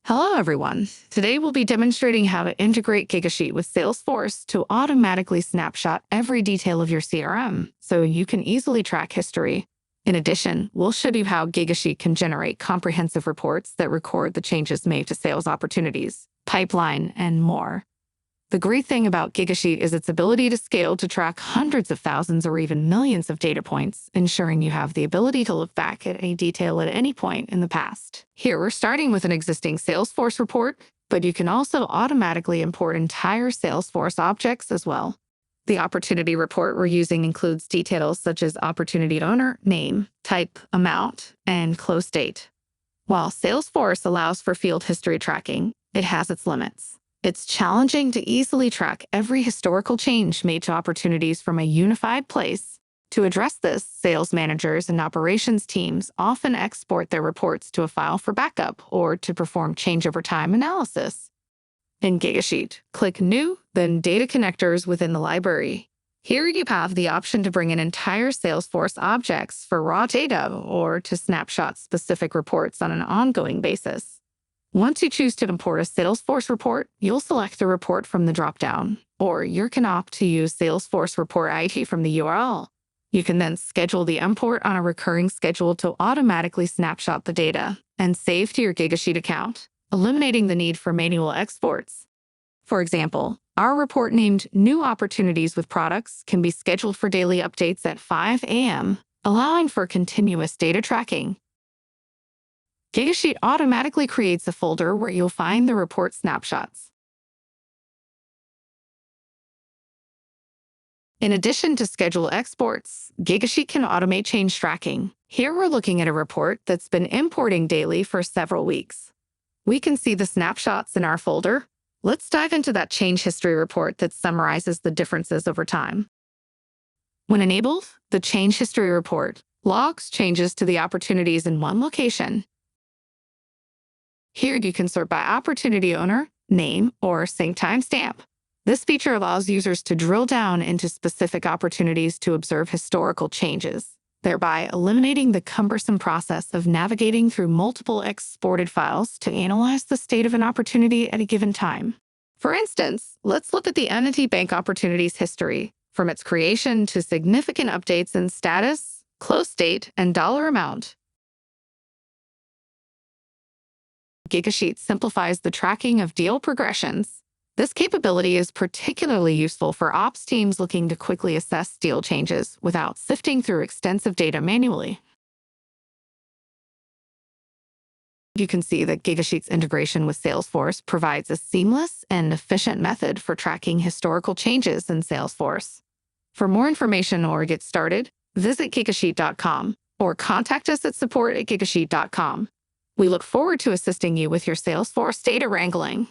Hello, everyone. Today we'll be demonstrating how to integrate Gigasheet with Salesforce to automatically snapshot every detail of your CRM so you can easily track history. In addition, we'll show you how Gigasheet can generate comprehensive reports that record the changes made to sales opportunities, pipeline, and more. The great thing about Gigasheet is its ability to scale to track hundreds of thousands or even millions of data points, ensuring you have the ability to look back at any detail at any point in the past. Here, we're starting with an existing Salesforce report, but you can also automatically import entire Salesforce objects as well. The opportunity report we're using includes details such as opportunity owner, name, type, amount, and close date. While Salesforce allows for field history tracking, it has its limits. It's challenging to easily track every historical change made to opportunities from a unified place. To address this, sales managers and operations teams often export their reports to a file for backup or to perform change-over-time analysis. In Gigasheet, click New, then Data Connectors within the library. Here you have the option to bring in entire Salesforce objects for raw data or to snapshot specific reports on an ongoing basis. Once you choose to import a Salesforce report, you'll select the report from the dropdown, or you can opt to use Salesforce Report ID from the URL. You can then schedule the import on a recurring schedule to automatically snapshot the data and save to your Gigasheet account, eliminating the need for manual exports. For example, our report named New Opportunities with Products can be scheduled for daily updates at 5 a.m., allowing for continuous data tracking. Gigasheet automatically creates a folder where you'll find the report snapshots. In addition to schedule exports, Gigasheet can automate change tracking. Here we're looking at a report that's been importing daily for several weeks. We can see the snapshots in our folder. Let's dive into that change history report that summarizes the differences over time. When enabled, the change history report logs changes to the opportunities in one location. Here you can sort by opportunity owner, name, or sync timestamp. This feature allows users to drill down into specific opportunities to observe historical changes, thereby eliminating the cumbersome process of navigating through multiple exported files to analyze the state of an opportunity at a given time. For instance, let's look at the entity bank opportunities history, from its creation to significant updates in status, close date, and dollar amount. Gigasheet simplifies the tracking of deal progressions. This capability is particularly useful for ops teams looking to quickly assess deal changes without sifting through extensive data manually. You can see that Gigasheet's integration with Salesforce provides a seamless and efficient method for tracking historical changes in Salesforce. For more information or get started, visit gigasheet.com or contact us at support@gigasheet.com. We look forward to assisting you with your Salesforce data wrangling.